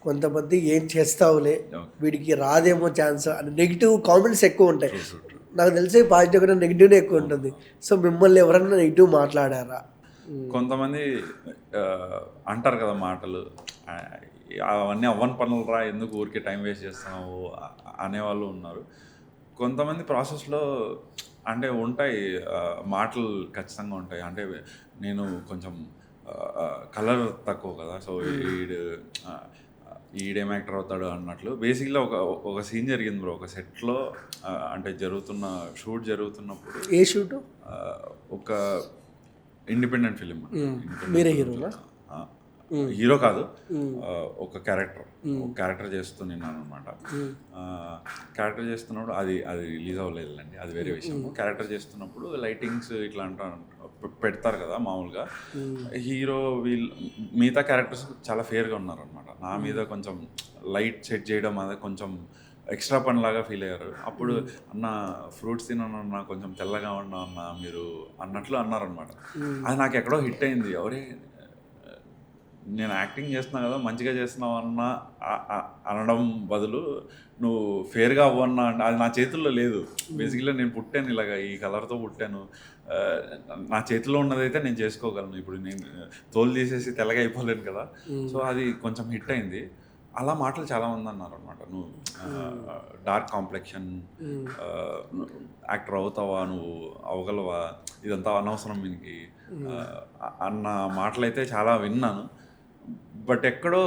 కొంతమంది ఏం చేస్తావులే ఓకే. వీడికి రాదేమో ఛాన్స్ అని నెగిటివ్ కామెంట్స్ ఎక్కువ ఉంటాయి. True, true, true. నాకు తెలిసి పాజిటివ్ కన్నా నెగిటివ్నే ఎక్కువ ఉంటుంది. సో మిమ్మల్ని ఎవరన్నా నెగిటివ్ మాట్లాడారా? కొంతమంది అంటారు కదా మాటలు, అవన్నీ అవ్వని పనులు రా, ఎందుకు ఊరికే టైం వేస్ట్ చేస్తున్నావు అనేవాళ్ళు ఉన్నారు. కొంతమంది ప్రాసెస్లో అంటే ఉంటాయి, మాటలు ఖచ్చితంగా ఉంటాయి. అంటే నేను కొంచెం కలర్ తక్కువ కదా, సో ఈడేం యాక్టర్ అవుతాడు అన్నట్లు. బేసిక్గా ఒక సీన్ జరిగింది బ్రో, ఒక సెట్లో. అంటే షూట్ జరుగుతున్నప్పుడు. ఏ షూటు? ఒక ఇండిపెండెంట్ ఫిలిం. మీరే హీరోనా? హీరో కాదు, ఒక క్యారెక్టర్ చేస్తున్నాను అనమాట. క్యారెక్టర్ చేస్తున్నప్పుడు అది రిలీజ్ అవ్వలేదులేండి, అది వేరే విషయం. క్యారెక్టర్ చేస్తున్నప్పుడు లైటింగ్స్ ఇట్లా పెడతారు కదా మామూలుగా. హీరో మిగతా క్యారెక్టర్స్ చాలా ఫేర్గా ఉన్నారనమాట. నా మీద కొంచెం లైట్ సెట్ చేయడం అది కొంచెం ఎక్స్ట్రా పనిలాగా ఫీల్ అయ్యారు. అప్పుడు అన్న ఫ్రూట్స్ తిన్నాను అన్న, కొంచెం తెల్లగా ఉన్నా అన్న మీరు అన్నట్లు అన్నారనమాట. అది నాకు ఎక్కడో హిట్ అయింది. ఎవరే నేను యాక్టింగ్ చేస్తున్నా కదా, మంచిగా చేస్తున్నావు అన్న అనడం బదులు నువ్వు ఫేర్గా అవ్వన్నా అంటే అది నా చేతుల్లో లేదు. బేసిక్గా నేను పుట్టాను ఇలాగ, ఈ కలర్తో పుట్టాను. నా చేతిలో ఉన్నదైతే నేను చేసుకోగలను. ఇప్పుడు నేను తోలు తీసేసి తెల్లగా అయిపోలేను కదా. సో అది కొంచెం హిట్ అయింది. అలా మాటలు చాలామంది అన్నారు అనమాట. నువ్వు డార్క్ కాంప్లెక్షన్, యాక్టర్ అవుతావా, నువ్వు అవ్వగలవా, ఇదంతా అనవసరం దీనికి అన్న మాటలైతే చాలా విన్నాను. బట్ ఎక్కడో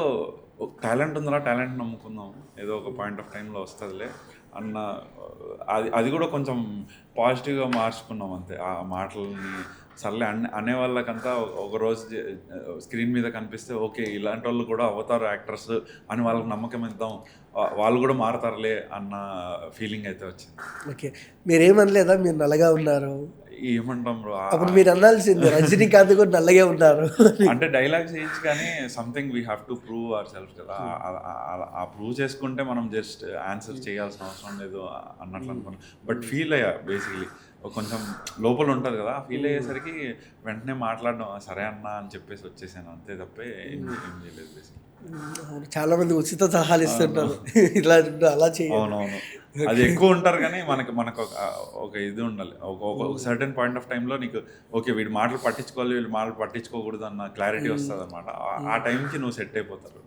టాలెంట్ ఉందిరా, టాలెంట్ నమ్ముకుందాం, ఏదో ఒక పాయింట్ ఆఫ్ టైంలో వస్తుందిలే అన్న అది కూడా కొంచెం పాజిటివ్గా మార్చుకున్నాం అంతే. ఆ మాటలని సర్లే అనే వాళ్ళకంతా ఒక రోజు స్క్రీన్ మీద కనిపిస్తే ఓకే ఇలాంటి వాళ్ళు కూడా అవుతారు యాక్టర్స్ అని వాళ్ళకి నమ్మకం ఇద్దాం, వాళ్ళు కూడా మారతారులే అన్న ఫీలింగ్ అయితే వచ్చింది. ఓకే, మీరేమనలేదా మీరు నల్లగా ఉన్నారు? ఏమంటాం బ్రో, అప్పుడు మీరు అనాల్సింది రజనీకాంత్ కూడా నల్లగే ఉన్నారు అంటే డైలాగ్స్ వేయచ్చు కానీ something we have to prove our self కదా. ఆ ప్రూవ్ చేసుకుంటే మనం జస్ట్ ఆన్సర్ చేయాల్సిన అవసరం లేదు అన్నట్లు అనుకున్నాను. బట్ ఫీల్ అయ్యా బేసిక్లీ, కొంచెం లోపల ఉంటుంది కదా, ఫీల్ అయ్యేసరికి వెంటనే మాట్లాడడం సరే అన్నా అని చెప్పేసి వచ్చేసాను అంతే, తప్పే ఏం చేయలేదు బేసిక్లీ. చాలా మంది ఉచిత సలహాలు ఇస్తుంటారు ఇలా అలా చేయాలి. అవునవును, అది ఎక్కువ ఉంటారు కానీ మనకు ఒక ఇది ఉండాలి. ఒక సర్టెన్ పాయింట్ ఆఫ్ టైంలో నీకు ఓకే వీడి మాటలు పట్టించుకోవాలి, వీడి మాటలు పట్టించుకోకూడదు అన్న క్లారిటీ వస్తుంది అనమాట. ఆ టైంకి నువ్వు సెట్ అయిపోతారు.